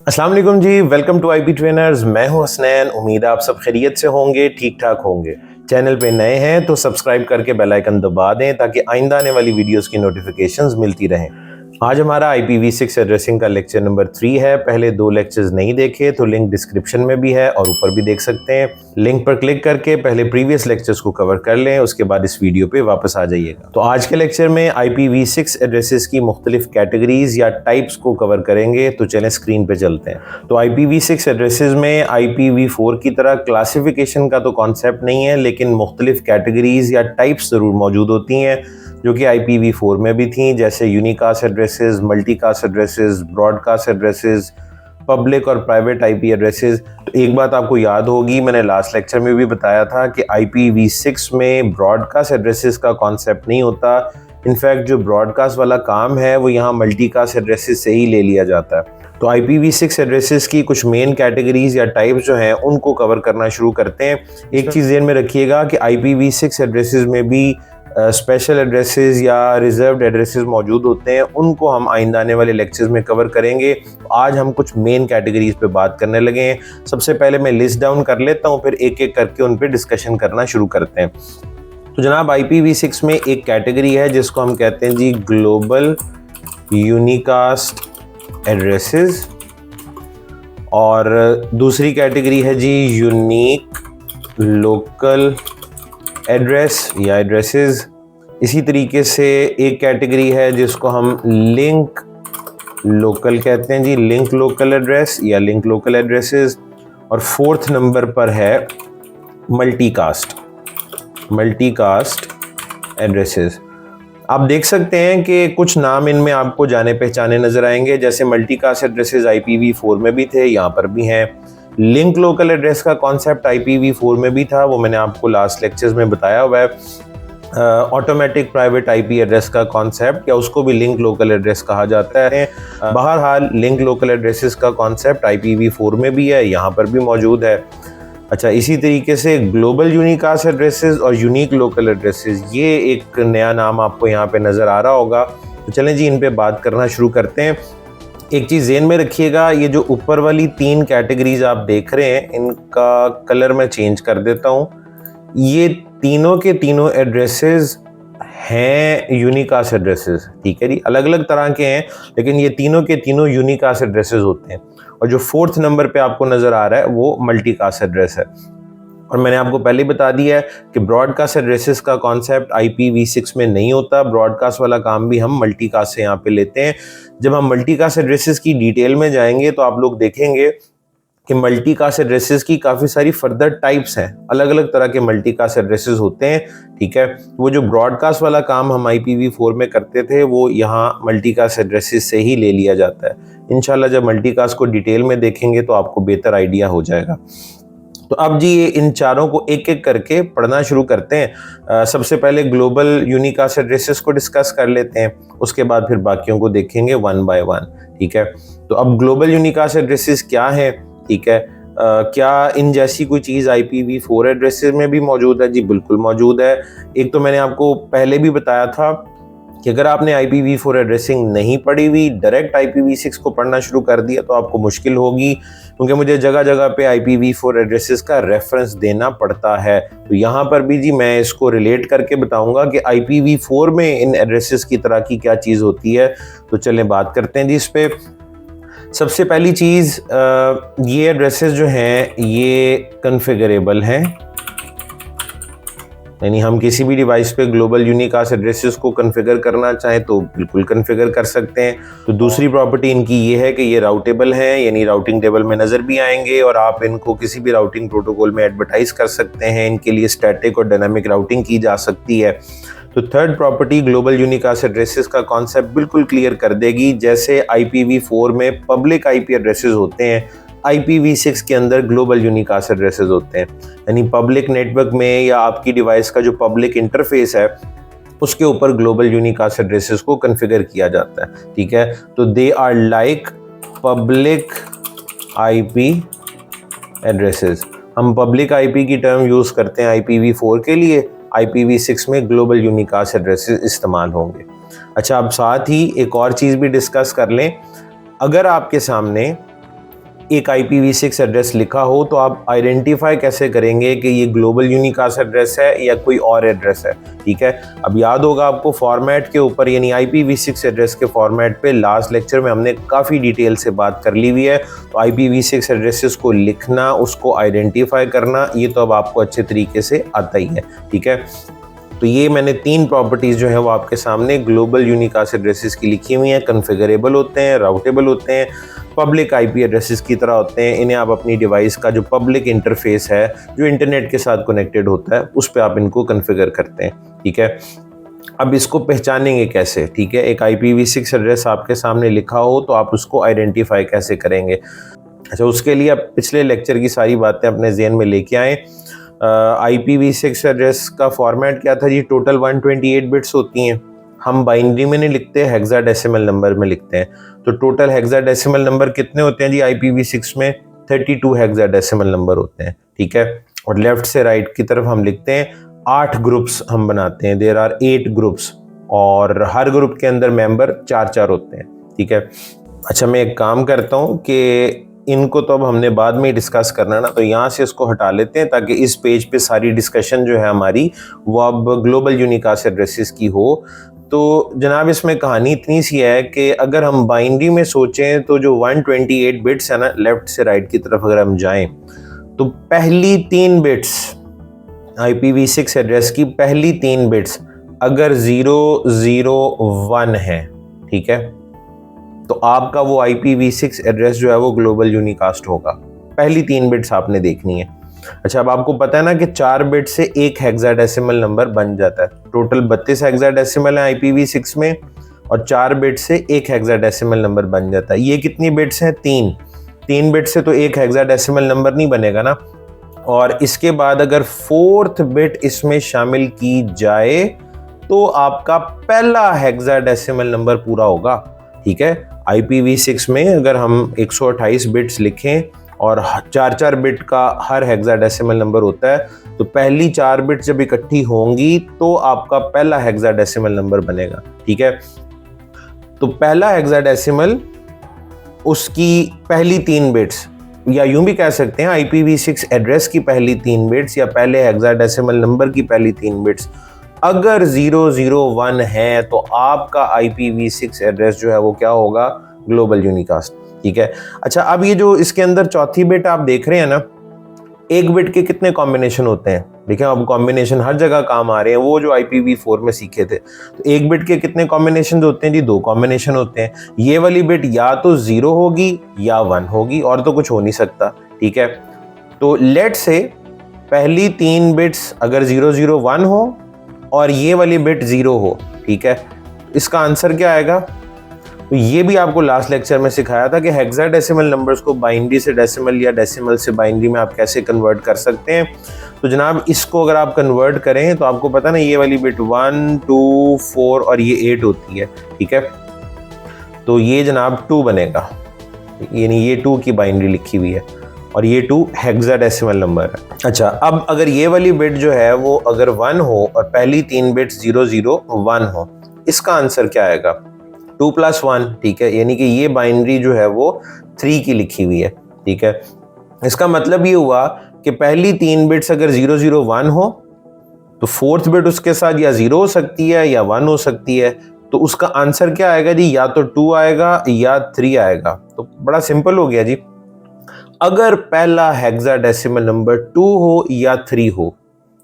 अस्सलाम वालेकुम जी, welcome to IP trainers. मैं हूं हसनैन। उम्मीद है आप सब खैरियत से होंगे, ठीक ठाक होंगे। चैनल पे नए हैं तो सब्सक्राइब करके बेल आइकन दबा दें ताकि आइंदा आने वाली वीडियोस की नोटिफिकेशंस मिलती रहें। आज हमारा IPv6 एड्रेसिंग का लेक्चर नंबर 3 है। पहले 2 लेक्चर्स नहीं देखे तो लिंक डिस्क्रिप्शन में भी है और ऊपर भी देख सकते हैं। लिंक पर क्लिक करके पहले प्रीवियस लेक्चर्स को कवर कर लें, उसके बाद इस वीडियो पे वापस आ जाइएगा। तो आज के लेक्चर में IPv6 एड्रेसेस की मुख्तलिफ कैटेगरीज या टाइप्स को कवर करेंगे। तो चलें स्क्रीन पे चलते हैं। तो IPv6 एड्रेसेस में IPv4 की तरह क्लासिफिकेशन का तो कॉन्सेप्ट नहीं है, लेकिन मुख्तलिफ कैटेगरीज या टाइप्स ज़रूर मौजूद होती हैं जो कि IPv4 में भी थी, जैसे unicast addresses, multicast addresses, broadcast addresses, public और प्राइवेट IP एड्रेसेस। तो एक बात आपको याद होगी, मैंने लास्ट लेक्चर में भी बताया था कि IPv6 में ब्रॉडकास्ट एड्रेसेस का कॉन्सेप्ट नहीं होता। इनफैक्ट जो ब्रॉडकास्ट वाला काम है वो यहाँ मल्टीकास्ट एड्रेसेस से ही ले लिया जाता है। तो IPv6 एड्रेसेस की कुछ मेन कैटेगरीज या टाइप्स जो हैं उनको कवर करना शुरू करते हैं। एक चीज़ ध्यान में रखिएगा कि IPv6 एड्रेसेस में भी स्पेशल एड्रेसेस या रिजर्व्ड एड्रेसेस मौजूद होते हैं, उनको हम आइंदा आने वाले लेक्चर्स में कवर करेंगे। आज हम कुछ मेन कैटेगरीज पे बात करने लगे हैं। सबसे पहले मैं लिस्ट डाउन कर लेता हूँ, फिर एक एक करके उन पे डिस्कशन करना शुरू करते हैं। तो जनाब IPv6 में एक कैटेगरी है जिसको हम कहते हैं जी ग्लोबल यूनिकास्ट एड्रेसेस, और दूसरी कैटेगरी है जी यूनिक लोकल एड्रेस या एड्रेसेस। इसी तरीके से एक कैटेगरी है जिसको हम लिंक लोकल कहते हैं जी, लिंक लोकल एड्रेस या लिंक लोकल एड्रेसेस। और फोर्थ नंबर पर है मल्टीकास्ट एड्रेसेस। आप देख सकते हैं कि कुछ नाम इनमें आपको जाने पहचाने नजर आएंगे, जैसे मल्टीकास्ट एड्रेसेस IPv4 में भी थे, यहाँ पर भी हैं। लिंक लोकल एड्रेस का कॉन्सेप्ट IPv4 में भी था, वो मैंने आपको लास्ट लेक्चर्स में बताया हुआ है। ऑटोमेटिक प्राइवेट IP एड्रेस का कॉन्सेप्ट, या उसको भी लिंक लोकल एड्रेस कहा जाता है। बहरहाल लिंक लोकल एड्रेसेस का कॉन्सेप्ट IPv4 में भी है, यहाँ पर भी मौजूद है। अच्छा, इसी तरीके से ग्लोबल यूनिकास्ट एड्रेसेस और यूनिक लोकल एड्रेसेस, ये एक नया नाम आपको यहाँ पे नज़र आ रहा होगा। तो चलें जी इन पे बात करना शुरू करते हैं। एक चीज़ ज़हन में रखिएगा, ये जो ऊपर वाली 3 कैटेगरीज आप देख रहे हैं, इनका कलर मैं चेंज कर देता हूँ। ये तीनों के तीनों एड्रेसेस हैं यूनिकास्ट एड्रेसेस, ठीक है जी। अलग अलग तरह के हैं, लेकिन ये तीनों के तीनों यूनिकास्ट एड्रेसेस होते हैं। और जो फोर्थ नंबर पे आपको नज़र आ रहा है वो मल्टीकास्ट एड्रेस है। और मैंने आपको पहले ही बता दिया है कि ब्रॉडकास्ट एड्रेसेस का कॉन्सेप्ट IPv6 में नहीं होता। ब्रॉडकास्ट वाला काम भी हम मल्टीकास्ट से यहाँ पे लेते हैं। जब हम मल्टीकास्ट एड्रेसेस की डिटेल में जाएंगे तो आप लोग देखेंगे कि मल्टीकास्ट एड्रेसेस की काफ़ी सारी फर्दर टाइप्स हैं, अलग अलग तरह के मल्टीकास्ट एड्रेसेस होते हैं, ठीक है। वो जो ब्रॉडकास्ट वाला काम हम IPv4 में करते थे वो यहाँ मल्टीकास्ट एड्रेसेस से ही ले लिया जाता है। इंशाल्लाह जब मल्टीकास्ट को डिटेल में देखेंगे तो आपको बेहतर आइडिया हो जाएगा। तो अब जी ये इन चारों को एक एक करके पढ़ना शुरू करते हैं। सबसे पहले ग्लोबल यूनिकास्ट एड्रेसेस को डिस्कस कर लेते हैं, उसके बाद फिर बाकियों को देखेंगे वन बाय वन, ठीक है। तो अब ग्लोबल यूनिकास्ट एड्रेसेस क्या है, ठीक है। क्या इन जैसी कोई चीज़ IPv4 एड्रेसेस में भी मौजूद है? जी बिल्कुल मौजूद है। एक तो मैंने आपको पहले भी बताया था कि अगर आपने IPv4 एड्रेसिंग नहीं पढ़ी हुई, डायरेक्ट IPv6 को पढ़ना शुरू कर दिया तो आपको मुश्किल होगी, क्योंकि मुझे जगह जगह पे IPv4 एड्रेसेस का रेफरेंस देना पड़ता है। तो यहाँ पर भी जी मैं इसको रिलेट करके बताऊंगा कि IPv4 में इन एड्रेसेस की तरह की क्या चीज़ होती है। तो चलें बात करते हैं जी इस पर। सबसे पहली चीज़, ये एड्रेसेस जो हैं ये कन्फिगरेबल हैं, यानी हम किसी भी डिवाइस पे ग्लोबल यूनिकास्ट एड्रेसेस को कॉन्फ़िगर करना चाहें तो बिल्कुल कॉन्फ़िगर कर सकते हैं। तो दूसरी प्रॉपर्टी इनकी ये है कि ये राउटेबल हैं, यानी राउटिंग टेबल में नज़र भी आएंगे और आप इनको किसी भी राउटिंग प्रोटोकॉल में एडवर्टाइज कर सकते हैं। इनके लिए स्टैटिक और डायनामिक राउटिंग की जा सकती है। तो third property global unicast addresses का कॉन्सेप्ट बिल्कुल क्लियर कर देगी। जैसे IPv4 में पब्लिक IP एड्रेसेस होते हैं, IPv6 के अंदर ग्लोबल यूनिकास्ट एड्रेसेस होते हैं, यानी पब्लिक नेटवर्क में या आपकी डिवाइस का जो पब्लिक इंटरफेस है उसके ऊपर ग्लोबल यूनिकास्ट एड्रेसेस को कॉन्फ़िगर किया जाता है, ठीक है। तो they are like public IP addresses. हम पब्लिक IP की टर्म यूज़ करते हैं IPv4 के लिए, IPv6 में ग्लोबल यूनिकास्ट एड्रेसेस इस्तेमाल होंगे। अच्छा, अब साथ ही एक और चीज़ भी डिस्कस कर लें। अगर आपके सामने एक IPv6 एड्रेस लिखा हो तो आप आइडेंटिफाई कैसे करेंगे कि ये ग्लोबल यूनिकास्ट एड्रेस है या कोई और एड्रेस है, ठीक है। अब याद होगा आपको फॉर्मेट के ऊपर, यानी IPv6 एड्रेस के फॉर्मेट पे लास्ट लेक्चर में हमने काफ़ी डिटेल से बात कर ली हुई है। तो IPv6 एड्रेसेस को लिखना, उसको आइडेंटिफाई करना, ये तो अब आपको अच्छे तरीके से आता ही है, ठीक है। तो ये मैंने 3 प्रॉपर्टीज़ जो है वो आपके सामने ग्लोबल यूनिकास्ट एड्रेसेस की लिखी हुई हैं। कन्फिगरेबल होते हैं, राउटेबल होते हैं, पब्लिक IP एड्रेसेस की तरह होते हैं। इन्हें आप अपनी डिवाइस का जो पब्लिक इंटरफेस है, जो इंटरनेट के साथ कनेक्टेड होता है, उस पर आप इनको कन्फिगर करते हैं, ठीक है। अब इसको पहचानेंगे कैसे, ठीक है। एक IPv6 एड्रेस आपके सामने लिखा हो तो आप उसको आइडेंटिफाई कैसे करेंगे। अच्छा, उसके लिए आप पिछले लेक्चर की सारी बातें अपने ज़हन में लेके आएँ। IPv6 एड्रेस का फॉर्मेट क्या था जी? टोटल 128 बिट्स होती हैं। हम बाइनरी में नहीं लिखते, हेक्साडेसिमल नंबर में लिखते हैं। तो टोटल हेक्साडेसिमल नंबर कितने होते हैं जी IPv6 में? 32 हेक्साडेसिमल नंबर होते हैं, ठीक है। और लेफ्ट से राइट की तरफ हम लिखते हैं 8 ग्रुप्स हम बनाते हैं। देयर आर 8 ग्रुप्स और हर ग्रुप के अंदर मेंबर 4-4 होते हैं, ठीक है। अच्छा, मैं एक काम करता हूँ कि इनको तो अब हमने बाद में ही डिस्कस करना ना, तो यहाँ से इसको हटा लेते हैं ताकि इस पेज पे सारी डिस्कशन जो है हमारी वो अब ग्लोबल यूनिकास्ट एड्रेसेस की हो। तो जनाब इसमें कहानी इतनी सी है कि अगर हम बाइनरी में सोचें तो जो 128 बिट्स है ना, लेफ्ट से राइट की तरफ अगर हम जाएं तो पहली 3 बिट्स IPv6 एड्रेस की पहली 3 बिट्स अगर 001 है, ठीक है, तो आपका वो IPv6 एड्रेस जो है वो ग्लोबल यूनिकास्ट होगा। पहली 3 बिट्स आपने देखनी है। अच्छा, अब आपको पता है ना कि 4 बिट से एक हेक्साडेसिमल नंबर बन जाता है। टोटल 32 हेक्साडेसिमल है IPv6 में और 4 बिट से एक हेक्साडेसिमल नंबर बन जाता है। ये कितनी बिट्स हैं? 3 बिट से तो एक हेक्साडेसिमल नंबर नहीं बनेगा ना। और इसके बाद अगर 4th बिट इसमें शामिल की जाए तो आपका पहला हेक्साडेसिमल नंबर पूरा होगा, ठीक है। IPv6 में अगर हम 128 बिट्स लिखें और 4-4 बिट का हर हेक्साडेसिमल नंबर होता है, तो पहली 4 बिट जब इकट्ठी होंगी तो आपका पहला हेक्साडेसिमल नंबर बनेगा, ठीक है। तो पहला हेक्साडेसिमल, उसकी पहली 3 बिट्स, या यूं भी कह सकते हैं IPv6 एड्रेस की पहली 3 बिट्स या पहले हेक्साडेसिमल नंबर की पहली 3 बिट्स अगर 001 है तो आपका IPv6 एड्रेस जो है वो क्या होगा? ग्लोबल यूनिकास्ट, ठीक है। अच्छा, अब ये जो इसके अंदर चौथी बिट आप देख रहे हैं ना, एक बिट के कितने कॉम्बिनेशन होते हैं? देखिए, अब कॉम्बिनेशन हर जगह काम आ रहे हैं, वो जो IPv4 में सीखे थे। तो एक बिट के कितने कॉम्बिनेशन होते हैं जी? 2 कॉम्बिनेशन होते हैं। ये वाली बिट या तो 0 होगी या 1 होगी, और तो कुछ हो नहीं सकता, ठीक है। तो लेट से पहली 3 बिट्स अगर 001 हो और ये वाली बिट 0 हो, ठीक है, इसका आंसर क्या आएगा? तो ये भी आपको लास्ट लेक्चर में सिखाया था कि हेक्साडेसिमल नंबर्स को बाइनरी से डेसिमल या डेसिमल से बाइनरी में आप कैसे कन्वर्ट कर सकते हैं। तो जनाब इसको अगर आप कन्वर्ट करें तो आपको पता ना, ये वाली बिट 1, 2, 4 और ये 8 होती है, ठीक है। तो ये जनाब 2 बनेगा, यानी ये 2 की बाइनरी लिखी हुई है और ये 2 हेक्साडेसिमल नंबर है। अच्छा, अब अगर ये वाली बिट जो है वो अगर 1 हो और पहली 3 बिट्स 001 हो, इसका आंसर क्या आएगा? 2 + 1, ठीक है, यानी कि ये बाइनरी जो है वो 3 की लिखी हुई है, ठीक है। इसका मतलब ये हुआ कि पहली 3 बिट्स अगर 001 हो तो 4th बिट उसके साथ या 0 हो सकती है या 1 हो सकती है। तो उसका आंसर क्या आएगा जी? या तो 2 आएगा या 3 आएगा। तो बड़ा सिंपल हो गया जी। अगर पहला हेक्साडेसिमल नंबर 2 हो या 3 हो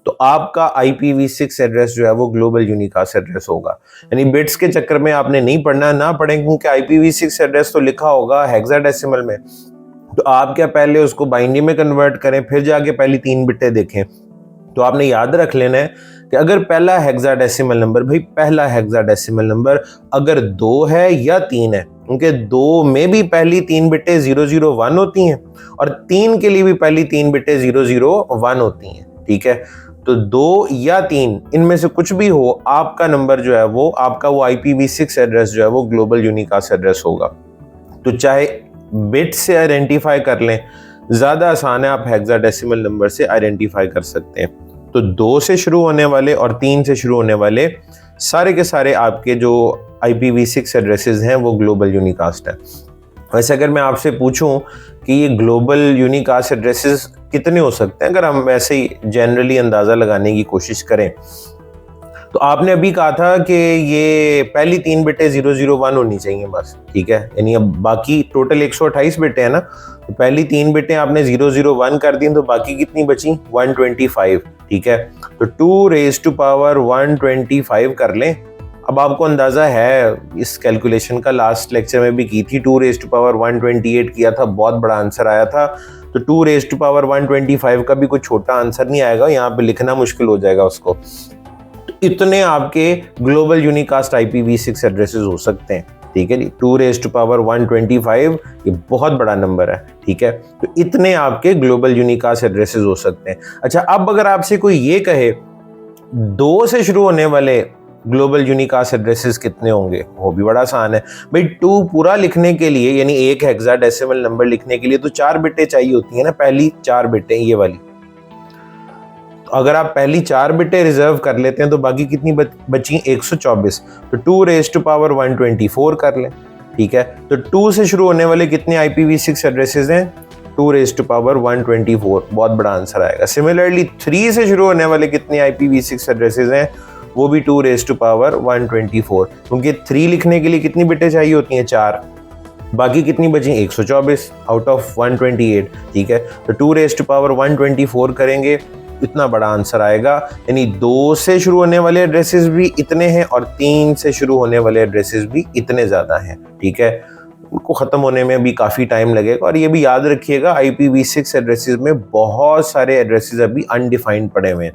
तो आपका IPv6 एड्रेस जो है वो ग्लोबल यूनिकास्ट एड्रेस होगा। यानी बिट्स के चक्कर में आपने नहीं पढ़ना, ना पढ़ें, क्योंकि IPv6 एड्रेस तो लिखा होगा हेक्साडेसिमल में। तो आप क्या पहले उसको बाइनरी में कन्वर्ट करें, फिर जाके पहली 3 बिटें देखें। तो आपने याद रख लेना है कि अगर पहला हेक्साडेसिमल नंबर, भाई पहला हेक्साडेसिमल नंबर अगर 2 है या 3 है, क्योंकि 2 में भी पहली 3 बिटें 001 होती हैं और 3 के लिए भी पहली 3 बिटें 001 होती हैं, ठीक है। तो 2 या 3 इनमें से कुछ भी हो, आपका नंबर जो है वो, आपका वो IPv6 एड्रेस जो है वो ग्लोबल यूनिकास्ट एड्रेस होगा। तो चाहे बिट से आइडेंटिफाई कर लें, ज़्यादा आसान है, आप हेक्साडेसिमल नंबर से आइडेंटिफाई कर सकते हैं। तो 2 से शुरू होने वाले और 3 से शुरू होने वाले सारे के सारे आपके जो IPv6 एड्रेसेस हैं वो ग्लोबल यूनिकास्ट है। वैसे अगर मैं आपसे पूछूं कि ये ग्लोबल यूनिकास्ट एड्रेसेस कितने हो सकते हैं, अगर हम वैसे ही जनरली अंदाज़ा लगाने की कोशिश करें, तो आपने अभी कहा था कि ये पहली 3 बिटें 001 होनी चाहिए बस, ठीक है। यानी अब बाकी टोटल 128 बिटें हैं ना, तो पहली 3 बिटें आपने 001 कर दी, तो बाकी कितनी बची? 125, ठीक है। तो 2 रेज़ टू पावर 125 कर लें। अब आपको अंदाज़ा है, इस कैलकुलेशन का लास्ट लेक्चर में भी की थी, 2 रेज़ टू पावर 128 किया था, बहुत बड़ा आंसर आया था। तो 2 रेज़ टू पावर 125 का भी कोई छोटा आंसर नहीं आएगा, यहाँ पे लिखना मुश्किल हो जाएगा उसको। तो इतने आपके ग्लोबल यूनिकास्ट IPv6 एड्रेसेस हो सकते हैं, ठीक है जी। 2 रेज़ टू पावर 125 ये बहुत बड़ा नंबर है, ठीक है। तो इतने आपके ग्लोबल यूनिकास्ट एड्रेसेस हो सकते हैं। अच्छा, अब अगर आपसे कोई ये कहे 2 से शुरू होने वाले ग्लोबल यूनिकास्ट एड्रेसेस कितने होंगे, वो भी बड़ा आसान है भाई। 2 पूरा लिखने के लिए, यानी एक हेक्साडेसिमल नंबर लिखने के लिए तो 4 बिटें चाहिए होती है ना, पहली 4 बिटें ये वाली। तो अगर आप पहली 4 बिटें रिजर्व कर लेते हैं तो बाकी कितनी बची? 124। तो 2 रेज़ टू पावर 124 कर लें, ठीक है। तो 2 से शुरू होने वाले कितने IPv6 एड्रेसेस हैं? 2 रेज़ टू पावर 124, बहुत बड़ा आंसर आएगा। सिमिलरली 3 से शुरू होने वाले कितने IPv6 एड्रेसेस हैं? वो भी 2 रेज़ टू पावर 124, क्योंकि 3 लिखने के लिए कितनी बिटें चाहिए होती हैं? 4। बाकी कितनी बची? 124 आउट ऑफ 128, ठीक है। तो 2 रेज़ टू पावर 124 करेंगे, इतना बड़ा आंसर आएगा। यानी 2 से शुरू होने वाले एड्रेसेस भी इतने हैं और 3 से शुरू होने वाले एड्रेसेस भी इतने ज़्यादा हैं, ठीक है। उनको ख़त्म होने में भी काफ़ी टाइम लगेगा। और ये भी याद रखिएगा, IPv6 एड्रेसेस में बहुत सारे एड्रेसेस अभी अनडिफाइंड पड़े हुए हैं।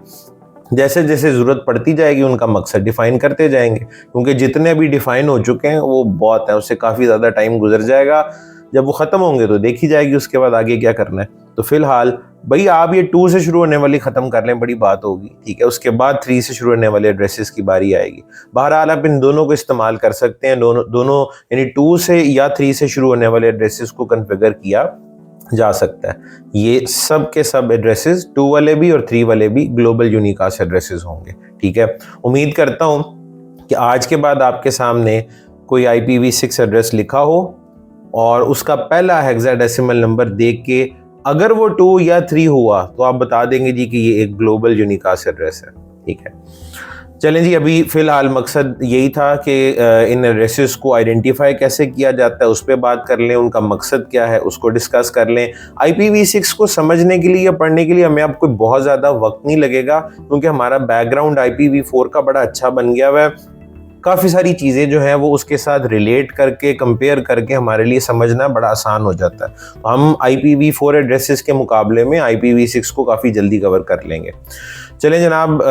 जैसे जैसे ज़रूरत पड़ती जाएगी उनका मकसद डिफ़ाइन करते जाएंगे, क्योंकि जितने अभी डिफ़ाइन हो चुके हैं वो बहुत है, उससे काफ़ी ज़्यादा टाइम गुजर जाएगा। जब वो ख़त्म होंगे तो देखी जाएगी उसके बाद आगे क्या करना है। तो फिलहाल भाई आप ये 2 से शुरू होने वाली ख़त्म कर लें, बड़ी बात होगी, ठीक है। उसके बाद 3 से शुरू होने वाले एड्रेसेस की बारी आएगी। बहरहाल आप इन दोनों को इस्तेमाल कर सकते हैं, दोनों यानी 2 से या 3 से शुरू होने वाले एड्रेसेस को कन्फिगर किया जा सकता है। ये सब के सब एड्रेसेस 2 वाले भी और 3 वाले भी ग्लोबल यूनिकास्ट एड्रेसेस होंगे, ठीक है। उम्मीद करता हूँ कि आज के बाद आपके सामने कोई IPv6 एड्रेस लिखा हो और उसका पहला हेक्साडेसिमल नंबर देख के अगर वो 2 या 3 हुआ तो आप बता देंगे जी कि ये एक ग्लोबल यूनिकास्ट एड्रेस है, ठीक है। चलें जी, अभी फ़िलहाल मकसद यही था कि इन एड्रेसेस को आइडेंटिफाई कैसे किया जाता है उस पर बात कर लें, उनका मकसद क्या है उसको डिस्कस कर लें। IPv6 को समझने के लिए या पढ़ने के लिए हमें आपको बहुत ज़्यादा वक्त नहीं लगेगा, क्योंकि हमारा बैकग्राउंड IPv4 का बड़ा अच्छा बन गया हुआ है। काफ़ी सारी चीज़ें जो हैं वो उसके साथ रिलेट करके, कंपेयर करके हमारे लिए समझना बड़ा आसान हो जाता है। तो हम IPv4 एड्रेसेस के मुकाबले में IPv6 को काफ़ी जल्दी कवर कर लेंगे। चलें जनाब,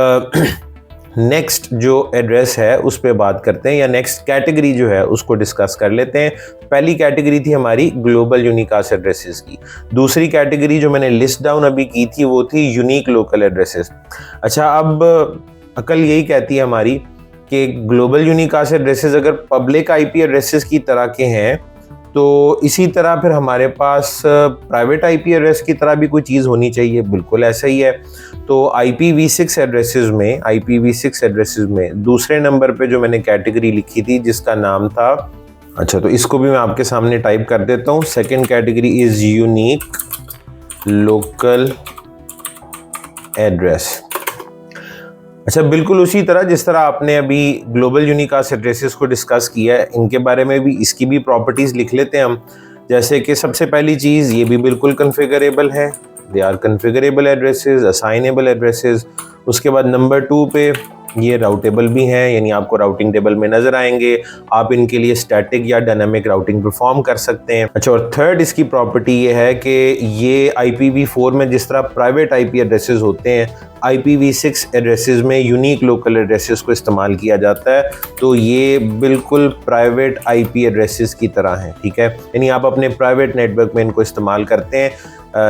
नेक्स्ट जो एड्रेस है उस पर बात करते हैं, या नेक्स्ट कैटेगरी जो है उसको डिस्कस कर लेते हैं। पहली कैटेगरी थी हमारी ग्लोबल यूनिकास्ट एड्रेसेस की। दूसरी कैटेगरी जो मैंने लिस्ट डाउन अभी की थी वो थी यूनिक लोकल एड्रेसेस। अच्छा, अब अकल यही कहती है हमारी कि ग्लोबल यूनिकास्ट एड्रेसेस अगर पब्लिक IP एड्रेसेस की तरह के हैं तो इसी तरह फिर हमारे पास प्राइवेट IP एड्रेस की तरह भी कोई चीज़ होनी चाहिए। बिल्कुल ऐसा ही है। तो IPv6 एड्रेसेस में दूसरे नंबर पे जो मैंने कैटेगरी लिखी थी जिसका नाम था, अच्छा तो इसको भी मैं आपके सामने टाइप कर देता हूँ। Second category is unique local address. अच्छा, बिल्कुल उसी तरह जिस तरह आपने अभी ग्लोबल यूनिकास्ट एड्रेसेस को डिस्कस किया है, इनके बारे में भी इसकी भी प्रॉपर्टीज़ लिख लेते हैं हम। जैसे कि सबसे पहली चीज़, ये भी बिल्कुल कन्फिगरेबल है, they are configurable addresses, assignable addresses. उसके बाद नंबर 2 पे ये राउटेबल भी हैं, यानी आपको राउटिंग टेबल में नज़र आएंगे, आप इनके लिए स्टैटिक या डायनामिक राउटिंग परफॉर्म कर सकते हैं। अच्छा, और थर्ड इसकी प्रॉपर्टी ये है कि ये IPv4 में जिस तरह प्राइवेट IP एड्रेसेस होते हैं, IPv6 एड्रेसेस में यूनिक लोकल एड्रेसेस को इस्तेमाल किया जाता है। तो ये बिल्कुल प्राइवेट IP एड्रेसेस की तरह हैं, ठीक है। यानी आप अपने प्राइवेट नेटवर्क में इनको इस्तेमाल करते हैं,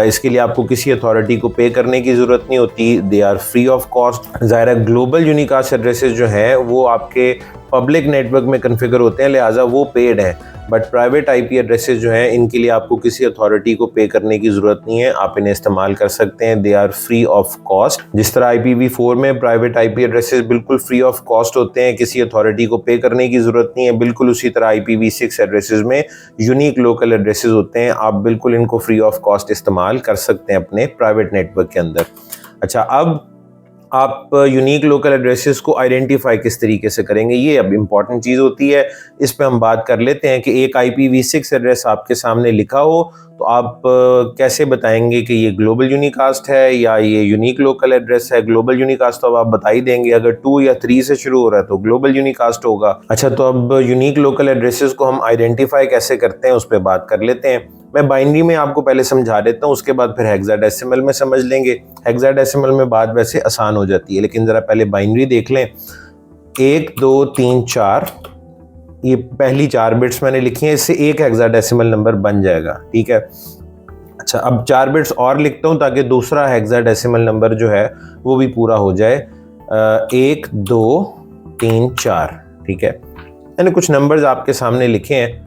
इसके लिए आपको किसी अथॉरिटी को पे करने की ज़रूरत नहीं होती, they are free of cost. ज़ाहिर है ग्लोबल यूनिकास्ट एड्रेसेस जो हैं वो आपके पब्लिक नेटवर्क में कॉन्फ़िगर होते हैं, लिहाजा वो पेड हैं। बट प्राइवेट आईपी एड्रेसेस जो हैं इनके लिए आपको किसी अथॉरिटी को पे करने की ज़रूरत नहीं है, आप इन्हें इस्तेमाल कर सकते हैं। They are free of cost. जिस तरह IPv4 में प्राइवेट आईपी एड्रेसेस बिल्कुल फ्री ऑफ कॉस्ट होते हैं, किसी अथॉरिटी को पे करने की ज़रूरत नहीं है, बिल्कुल उसी तरह IPv6 एड्रेसेस में यूनिक लोकल एड्रेसेस होते हैं, आप बिल्कुल इनको फ्री ऑफ कॉस्ट इस्तेमाल कर सकते हैं अपने प्राइवेट नेटवर्क के अंदर। अच्छा, अब आप यूनिक लोकल एड्रेसेस को आइडेंटिफाई किस तरीके से करेंगे, ये अब इम्पॉर्टेंट चीज़ होती है। इस पे हम बात कर लेते हैं कि एक IPv6 एड्रेस आपके सामने लिखा हो तो आप कैसे बताएंगे कि ये ग्लोबल यूनिकास्ट है या ये यूनिक लोकल एड्रेस है। ग्लोबल यूनिकास्ट तो अब आप बता ही देंगे, अगर 2 या 3 से शुरू हो रहा है तो ग्लोबल यूनिकास्ट होगा। अच्छा, तो अब यूनिक लोकल एड्रेसेस को हम आइडेंटिफाई कैसे करते हैं उस पर बात कर लेते हैं। मैं बाइनरी में आपको पहले समझा देता हूँ, उसके बाद फिर हेक्साडेसिमल में समझ लेंगे। हेक्साडेसिमल में बात वैसे आसान हो जाती है, लेकिन ज़रा पहले बाइनरी देख लें। 1 2 3 4, ये पहली 4 बिट्स मैंने लिखी हैं, इससे एक हेक्साडेसिमल नंबर बन जाएगा, ठीक है। अच्छा, अब 4 बिट्स और लिखता हूँ ताकि दूसरा हेक्साडेसिमल नंबर जो है वो भी पूरा हो जाए। 1 2 3 4, ठीक है। मैंने कुछ नंबर्स आपके सामने लिखे हैं,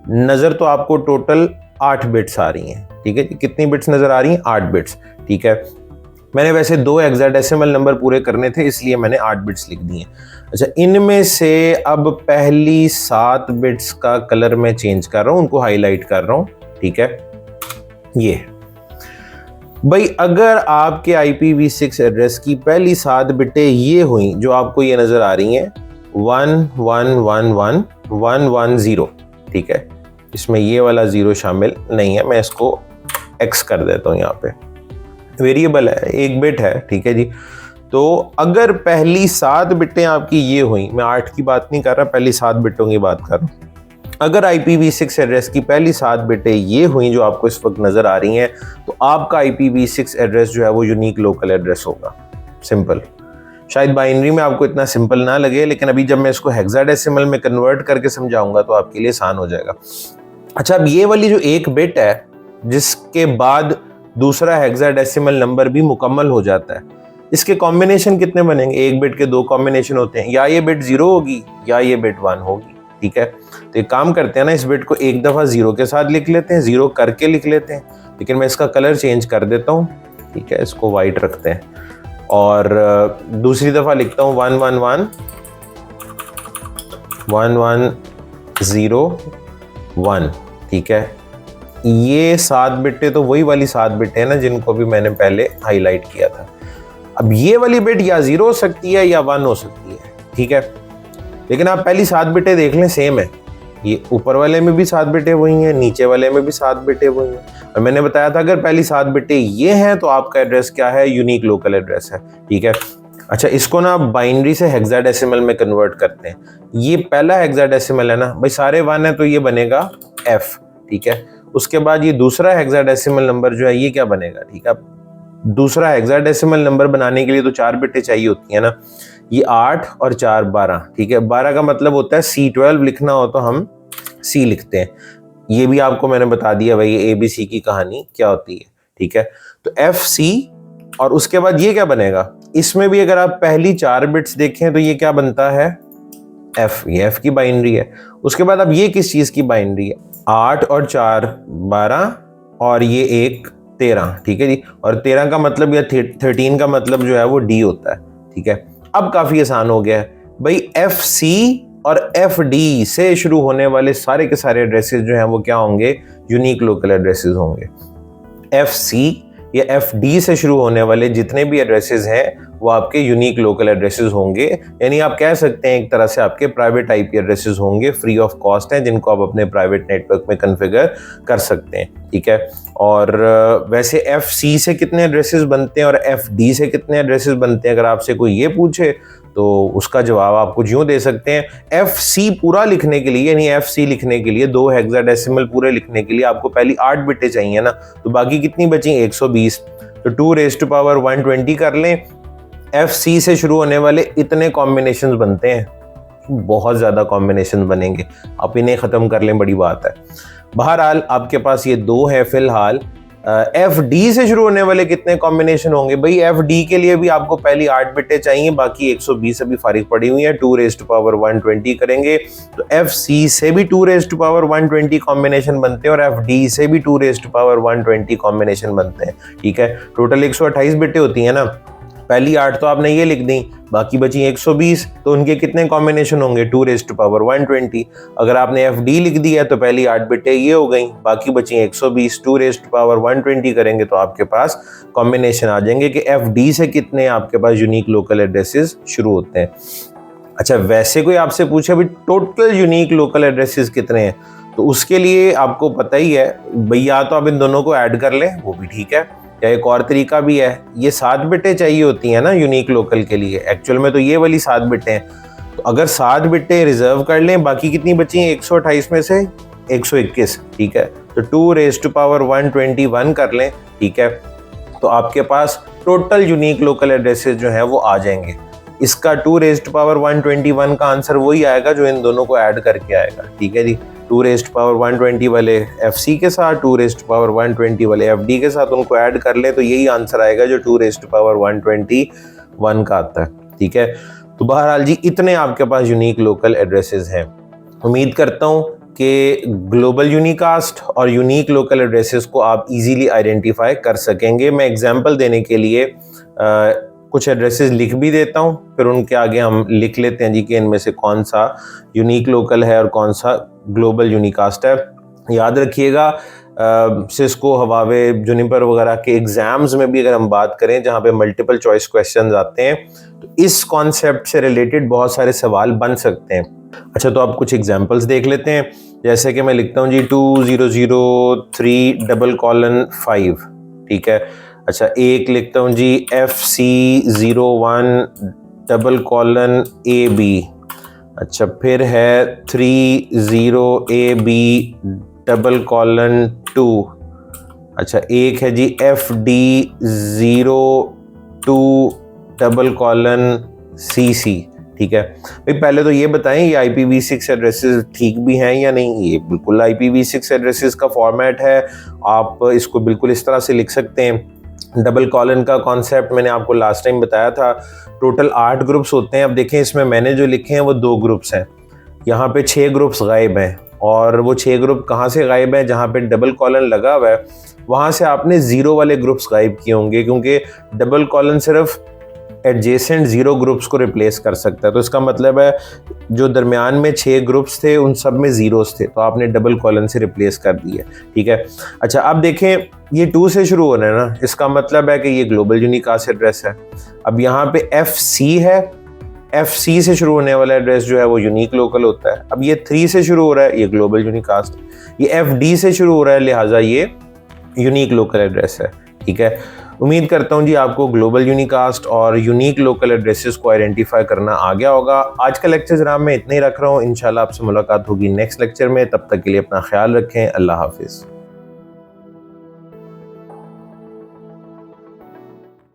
नज़र तो आपको टोटल 8 बिट्स आ रही हैं, ठीक है। कितनी बिट्स नज़र आ रही हैं? 8 बिट्स, ठीक है। मैंने वैसे 2 हेक्साडेसिमल नंबर पूरे करने थे, इसलिए मैंने 8 बिट्स लिख दी हैं। अच्छा, इनमें से अब पहली 7 बिट्स का कलर मैं चेंज कर रहा हूँ, उनको हाईलाइट कर रहा हूँ, ठीक है। ये भाई, अगर आपके IPv6 एड्रेस की पहली 7 बिटें ये हुई जो आपको ये नज़र आ रही हैं, 1 1 1 1 1 1 0, ठीक है। इसमें ये वाला 0 शामिल नहीं है, मैं इसको X कर देता हूँ, यहाँ पे वेरिएबल है, 1 बिट है, ठीक है जी। तो अगर पहली 7 बिटें आपकी ये हुई, मैं 8 की बात नहीं कर रहा, पहली 7 बिटों की बात कर रहा हूँ। अगर IPv6 एड्रेस की पहली 7 बिटें ये हुई जो आपको इस वक्त नज़र आ रही हैं, तो आपका IPv6 एड्रेस जो है वो यूनिक लोकल एड्रेस होगा। सिंपल। शायद बाइनरी में आपको इतना सिंपल ना लगे, लेकिन अभी जब मैं इसको हेक्साडेसिमल में कन्वर्ट करके समझाऊंगा तो आपके लिए आसान हो जाएगा। अच्छा, अब ये वाली जो 1 बिट है जिसके बाद दूसरा हेक्साडेसिमल नंबर भी मुकम्मल हो जाता है, इसके कॉम्बिनेशन कितने बनेंगे? 1 बिट के 2 कॉम्बिनेशन होते हैं, या ये बिट 0 होगी या ये बिट 1 होगी, ठीक है। तो एक काम करते हैं ना, इस बिट को एक दफ़ा 0 के साथ लिख लेते हैं, 0 करके लिख लेते हैं, लेकिन मैं इसका कलर चेंज कर देता हूँ, ठीक है। इसको वाइट रखते हैं और दूसरी दफ़ा लिखता हूँ 1 1 1 1 1 0 1, ठीक है। ये 7 बिटें तो वही वाली 7 बिटें ना जिनको भी मैंने पहले हाईलाइट किया था। अब ये वाली बिट या 0 हो सकती है या 1 हो सकती है, ठीक है। लेकिन आप पहली 7 बिटें देख लें, सेम है। ये ऊपर वाले में भी 7 बिटें वही हैं, नीचे वाले में भी 7 बिटें वही हैं। और मैंने बताया था अगर पहली 7 बिटें ये हैं तो आपका एड्रेस क्या है? यूनिक लोकल एड्रेस है, ठीक है। अच्छा, इसको ना बाइनरी से हेक्साडेसिमल में कन्वर्ट करते हैं। ये पहला हेक्साडेसिमल है ना भाई, सारे 1 है तो ये बनेगा F, ठीक है। उसके बाद ये दूसरा हेक्साडेसिमल नंबर जो है ये क्या बनेगा, ठीक है। दूसरा हेक्साडेसिमल नंबर बनाने के लिए तो 4 बिटें चाहिए होती है ना, ये 8 और 4 12, ठीक है। 12 का मतलब होता है C12 लिखना हो तो हम C लिखते हैं। ये भी आपको मैंने बता दिया भाई ये ABC की कहानी क्या होती है, ठीक है। तो FC, और उसके बाद ये क्या बनेगा? इसमें भी अगर आप पहली 4 बिट्स देखें तो ये क्या बनता है? F, ये F की बाइनरी है। उसके बाद अब ये किस चीज़ की बाइनरी है? 8 और 4 12 और ये 1 13, ठीक है जी। और 13 का मतलब या 13 का मतलब जो है वो D होता है, ठीक है। अब काफ़ी आसान हो गया है भाई, FC और FD से शुरू होने वाले सारे के सारे एड्रेसेस जो हैं वो क्या होंगे? यूनिक लोकल एड्रेसेस होंगे। FC या FD से शुरू होने वाले जितने भी एड्रेसेस हैं वो आपके यूनिक लोकल एड्रेसेस होंगे, यानी आप कह सकते हैं एक तरह से आपके प्राइवेट IP एड्रेसेस होंगे, फ्री ऑफ कॉस्ट हैं, जिनको आप अपने प्राइवेट नेटवर्क में कॉन्फ़िगर कर सकते हैं, ठीक है। और वैसे FC से कितने एड्रेसेस बनते हैं और FD से कितने एड्रेसेस बनते हैं, अगर आपसे कोई ये पूछे तो उसका जवाब आप कुछ यूँ दे सकते हैं। FC पूरा लिखने के लिए, यानी FC लिखने के लिए 2 हेक्साडेसिमल पूरे लिखने के लिए आपको पहली 8 बिटें चाहिए ना, तो बाकी कितनी बची? 120। तो 2 रेज़ टू पावर 120 कर लें। FC से शुरू होने वाले इतने कॉम्बिनेशंस बनते हैं, बहुत ज़्यादा कॉम्बिनेशन बनेंगे, आप इन्हें ख़त्म कर लें, बड़ी बात है। बहरहाल आपके पास ये 2 है फ़िलहाल, एफ डी से शुरू होने वाले कितने कॉम्बिनेशन होंगे? भाई एफ डी के लिए भी आपको पहली 8 बिटें चाहिए, बाकी 120 अभी फारिग पड़ी हुई है, 2⁻120 करेंगे तो एफ सी से भी 2⁻120 कॉम्बिनेशन बनते हैं और एफ डी से भी 2⁻120 कॉम्बिनेशन बनते हैं। ठीक है, टोटल 128 बिटें होती हैं ना, पहली 8 तो आपने ये लिख दी, बाकी बची 120, तो उनके कितने कॉम्बिनेशन होंगे? 2⁻120। अगर आपने एफ डी लिख दिया तो पहली 8 बिटें ये हो गई, बाकी बची 120, 2⁻120 करेंगे तो आपके पास कॉम्बिनेशन आ जाएंगे कि एफ डी से कितने आपके पास यूनिक लोकल एड्रेसेस शुरू होते हैं। अच्छा, वैसे कोई आपसे पूछे भाई टोटल यूनिक लोकल एड्रेसेस कितने हैं, तो उसके लिए आपको पता ही है भैया, तो आप इन दोनों को ऐड कर लें, वो भी ठीक है, या एक और तरीका भी है, ये 7 बिटें चाहिए होती हैं ना यूनिक लोकल के लिए, एक्चुअल में तो ये वाली 7 बिटें हैं, तो अगर 7 बिटें रिजर्व कर लें, बाकी कितनी बची हैं? 128 में से 121, ठीक है, तो 2⁻121 कर लें, ठीक है, तो आपके पास टोटल यूनिक लोकल एड्रेसेस जो है वो आ जाएंगे। इसका 2⁻121 का आंसर वही आएगा जो इन दोनों को ऐड करके आएगा। ठीक है जी, 2⁻120 वाले FC के साथ 2⁻120 वाले FD के साथ उनको ऐड कर ले तो यही आंसर आएगा जो 2⁻121 का आता है। ठीक है, तो बहरहाल जी इतने आपके पास यूनिक लोकल एड्रेसेस हैं। उम्मीद करता हूँ कि ग्लोबल यूनिकास्ट और यूनिक लोकल एड्रेसेस को आप इजीली आइडेंटिफाई कर सकेंगे। मैं एग्जांपल देने के लिए कुछ एड्रेसेस लिख भी देता हूँ, फिर उनके आगे हम लिख लेते हैं जी कि इनमें से कौन सा यूनिक लोकल है और कौन सा ग्लोबल यूनिकास्ट है। याद रखिएगा सिस्को, हवावे, जुनिपर वगैरह के एग्जाम्स में भी अगर हम बात करें जहाँ पे मल्टीपल चॉइस क्वेश्चंस आते हैं तो इस कॉन्सेप्ट से रिलेटेड बहुत सारे सवाल बन सकते हैं। अच्छा, तो आप कुछ एग्जांपल्स देख लेते हैं, जैसे कि मैं लिखता हूँ जी 2003:5, ठीक है। अच्छा, एक लिखता हूँ जी FC01:AB। अच्छा, फिर है 30AB:2। अच्छा, एक है जी FD02:CC। ठीक है भाई, पहले तो ये बताएं ये IPv6 एड्रेसेस ठीक भी हैं या नहीं। ये बिल्कुल IPv6 एड्रेसेस का फॉर्मेट है, आप इसको बिल्कुल इस तरह से लिख सकते हैं। डबल कॉलन का कॉन्सेप्ट मैंने आपको लास्ट टाइम बताया था। टोटल 8 ग्रुप्स होते हैं। अब देखें इसमें मैंने जो लिखे हैं वो 2 ग्रुप्स हैं, यहाँ पे 6 ग्रुप्स गायब हैं, और वो 6 ग्रुप कहाँ से गायब हैं? जहाँ पे डबल कॉलन लगा हुआ है वहाँ से आपने 0 वाले ग्रुप्स गायब किए होंगे, क्योंकि डबल कॉलन सिर्फ एडजेसेंट 0 ग्रुप्स को रिप्लेस कर सकता है। तो इसका मतलब है जो दरमियान में 6 ग्रुप्स थे उन सब में जीरोस थे, तो आपने डबल कॉलन से रिप्लेस कर दिए। ठीक है, अच्छा अब देखें ये 2 से शुरू हो रहा है ना, इसका मतलब है कि ये ग्लोबल यूनिकास्ट एड्रेस है। अब यहाँ पे FC है, FC से शुरू होने वाला एड्रेस जो है वो यूनिक लोकल होता है। अब ये 3 से शुरू हो रहा है, ये ग्लोबल यूनिकास्ट। ये FD से शुरू हो रहा है, लिहाजा ये यूनिक लोकल एड्रेस है। ठीक है, उम्मीद करता हूँ जी आपको ग्लोबल यूनिकास्ट और यूनिक लोकल एड्रेसेस को आइडेंटिफाई करना आ गया होगा। आज का लेक्चर जनाब मैं इतना ही रख रहा हूँ, इंशाल्लाह आपसे मुलाकात होगी नेक्स्ट लेक्चर में। तब तक के लिए अपना ख्याल रखें, अल्लाह हाफिज़।